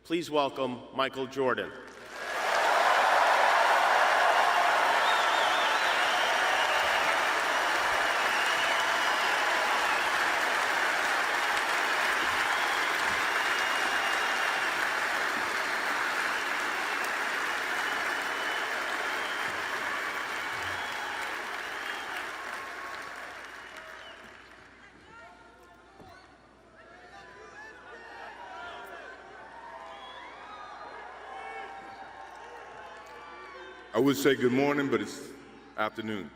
Please welcome Michael Jordan. I would say good morning, but it's afternoon.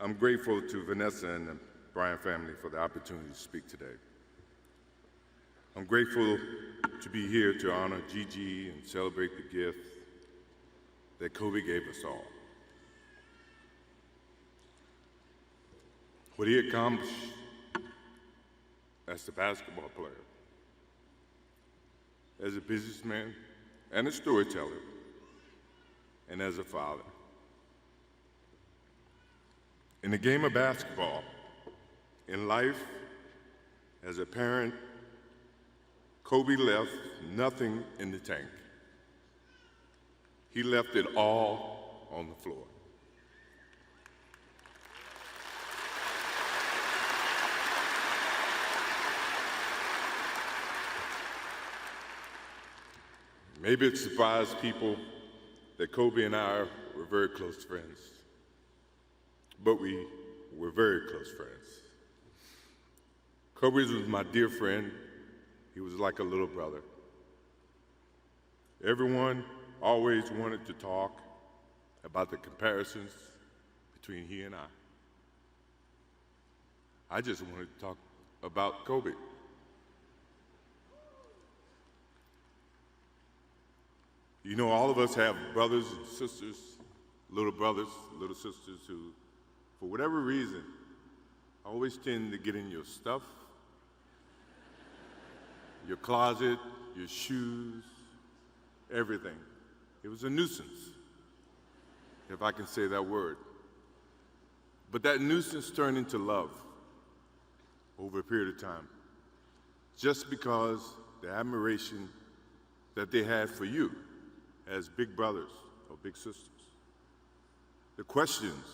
I'm grateful to Vanessa and the Bryant family for the opportunity to speak today. I'm grateful to be here to honor Gigi and celebrate the gift that Kobe gave us all. What he accomplished as a basketball player, as a businessman, and a storyteller, and as a father. In the game of basketball, in life, as a parent, Kobe left nothing in the tank. He left it all on the floor. Maybe it surprised people that Kobe and I were very close friends, but we were very close friends. Kobe was my dear friend. He was like a little brother. Everyone always wanted to talk about the comparisons between he and I just wanted to talk about Kobe. You know, all of us have brothers and sisters, little brothers, little sisters who, for whatever reason, always tend to get in your stuff, your closet, your shoes, everything. It was a nuisance, if I can say that word. But that nuisance turned into love over a period of time, just because the admiration that they had for you as big brothers or big sisters. The questions,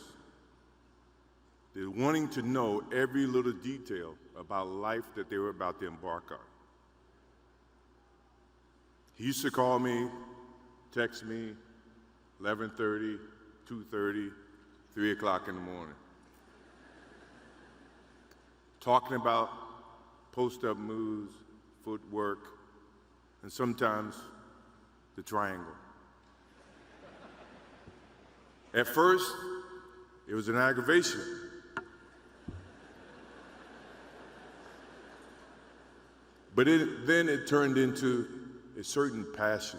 the wanting to know every little detail about life that they were about to embark on. He used to call me, text me, 11:30, 2:30, 3 o'clock in the morning, talking about post-up moves, footwork, and sometimes the triangle. At first, it was an aggravation. But then it turned into a certain passion.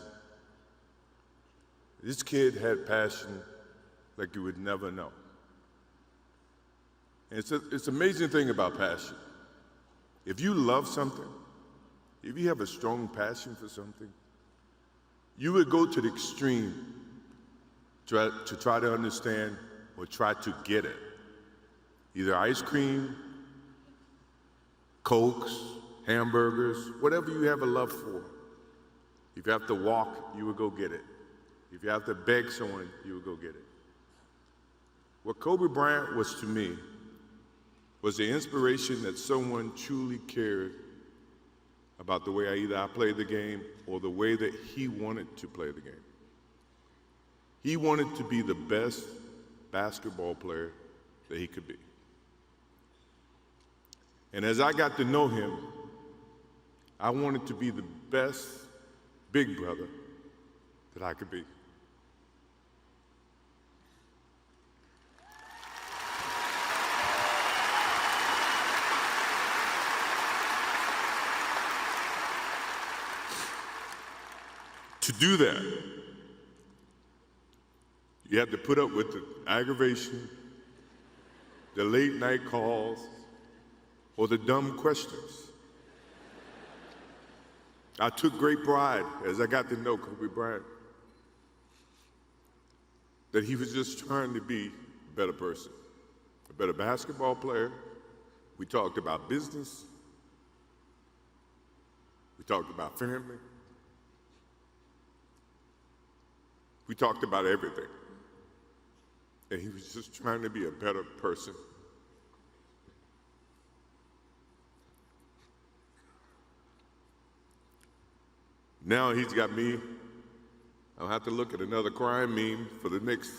This kid had passion like you would never know. And it's an amazing thing about passion. If you love something, if you have a strong passion for something, you would go to the extreme to try to understand or try to get it. Either ice cream, Cokes, hamburgers, whatever you have a love for. If you have to walk, you would go get it. If you have to beg someone, you would go get it. What Kobe Bryant was to me was the inspiration that someone truly cared about the way I played the game or the way that he wanted to play the game. He wanted to be the best basketball player that he could be. And as I got to know him, I wanted to be the best big brother that I could be. To do that, you have to put up with the aggravation, the late night calls, or the dumb questions. I took great pride as I got to know Kobe Bryant that he was just trying to be a better person, a better basketball player. We talked about business. We talked about family. We talked about everything. And he was just trying to be a better person. Now he's got me. I'll have to look at another crime meme for the next.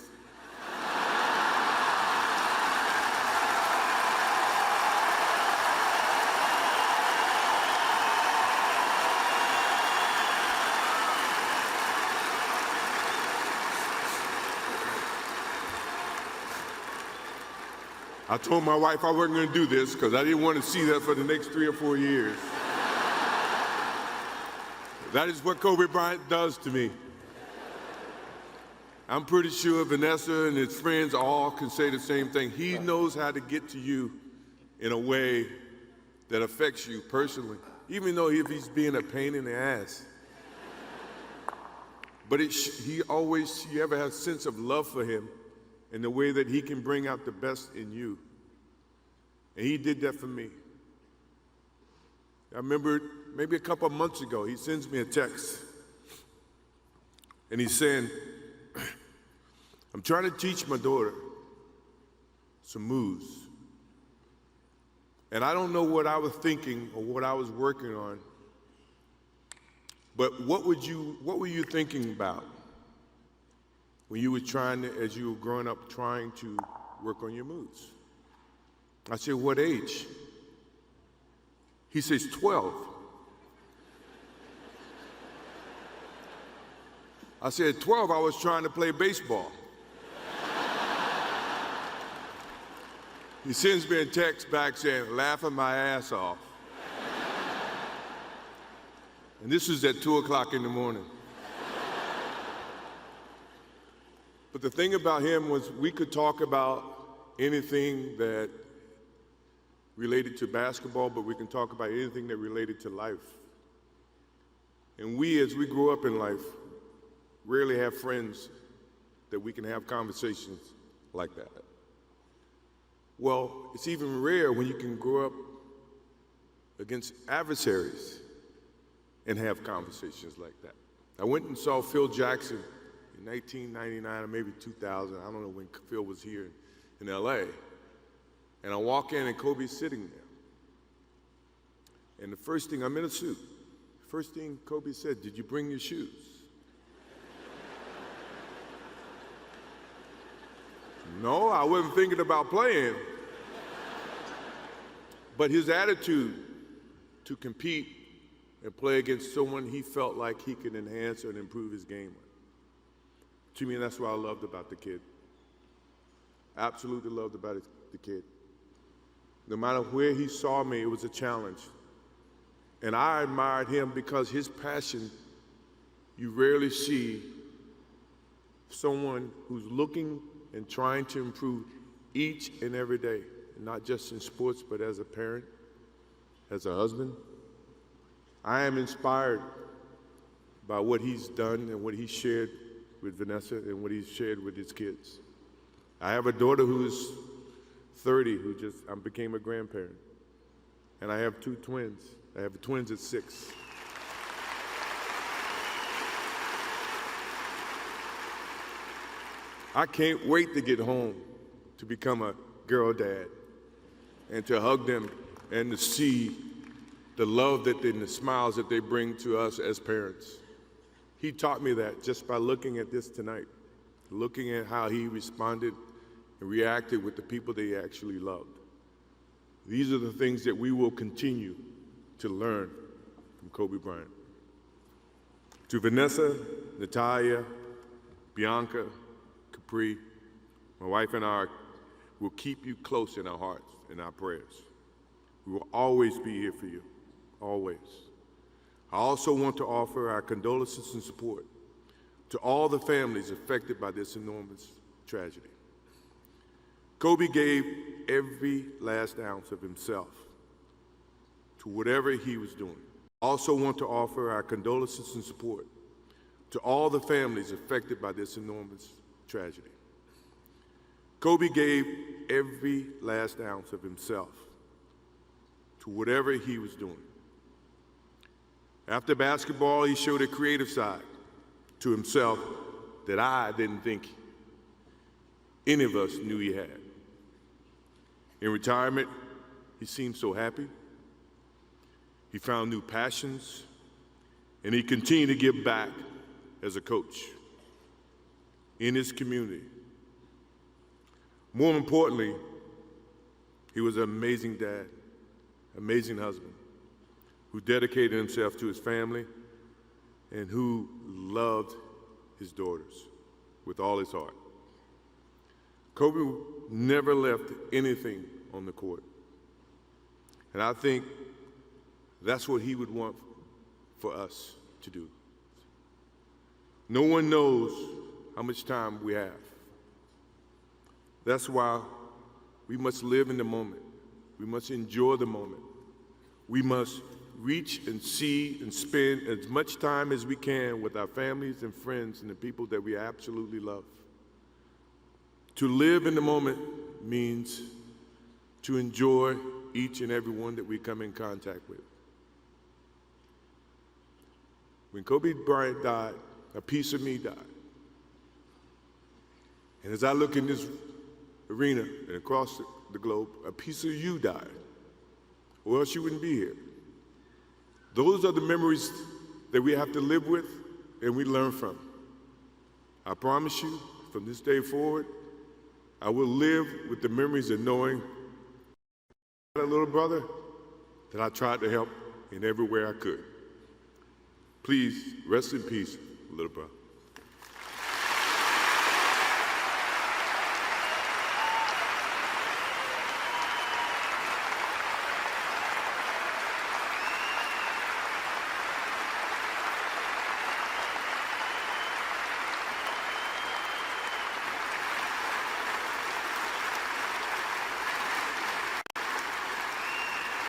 I told my wife I wasn't going to do this because I didn't want to see that for the next 3 or 4 years. That is what Kobe Bryant does to me. I'm pretty sure Vanessa and his friends all can say the same thing. He knows how to get to you in a way that affects you personally, even though if he's being a pain in the ass. But you ever have a sense of love for him in the way that he can bring out the best in you. And he did that for me. I remember maybe a couple of months ago, he sends me a text. And he's saying, I'm trying to teach my daughter some moves. And I don't know what I was thinking or what I was working on, but what were you thinking about when you were as you were growing up, trying to work on your moves? I said, what age? He says, 12. I said, 12, I was trying to play baseball. He sends me a text back saying, laughing my ass off. And this was at 2 o'clock in the morning. But the thing about him was we could talk about anything that related to basketball, but we can talk about anything that related to life. And we, as we grow up in life, rarely have friends that we can have conversations like that. Well, it's even rare when you can grow up against adversaries and have conversations like that. I went and saw Phil Jackson in 1999 or maybe 2000. I don't know when Phil was here in LA. And I walk in and Kobe's sitting there. And the first thing, I'm in a suit. First thing Kobe said, did you bring your shoes? No, I wasn't thinking about playing. But his attitude to compete and play against someone he felt like he could enhance and improve his game with. To me, that's what I loved about the kid. Absolutely loved about the kid. No matter where he saw me, it was a challenge. And I admired him because his passion, you rarely see someone who's looking and trying to improve each and every day, not just in sports, but as a parent, as a husband. I am inspired by what he's done and what he shared with Vanessa and what he's shared with his kids. I have a daughter who's 30 who just became a grandparent. And I have 2 twins. I have twins at 6. I can't wait to get home to become a girl dad and to hug them and to see the love and the smiles that they bring to us as parents. He taught me that just by looking at this tonight, looking at how he responded and reacted with the people that he actually loved. These are the things that we will continue to learn from Kobe Bryant. To Vanessa, Natalia, Bianca, Capri, my wife and I will keep you close in our hearts and our prayers. We will always be here for you, always. I also want to offer our condolences and support to all the families affected by this enormous tragedy. Kobe gave every last ounce of himself to whatever he was doing. I also want to offer our condolences and support to all the families affected by this enormous tragedy. Kobe gave every last ounce of himself to whatever he was doing. After basketball, he showed a creative side to himself that I didn't think any of us knew he had. In retirement, he seemed so happy. He found new passions, and he continued to give back as a coach in his community. More importantly, he was an amazing dad, amazing husband, who dedicated himself to his family and who loved his daughters with all his heart. Kobe never left anything on the court. And I think that's what he would want for us to do. No one knows how much time we have. That's why we must live in the moment. We must enjoy the moment. We must reach and see and spend as much time as we can with our families and friends and the people that we absolutely love. To live in the moment means to enjoy each and every one that we come in contact with. When Kobe Bryant died, a piece of me died. And as I look in this arena and across the globe, a piece of you died, or else you wouldn't be here. Those are the memories that we have to live with and we learn from. I promise you, from this day forward, I will live with the memories of knowing I had a little brother that I tried to help in every way I could. Please rest in peace, little brother.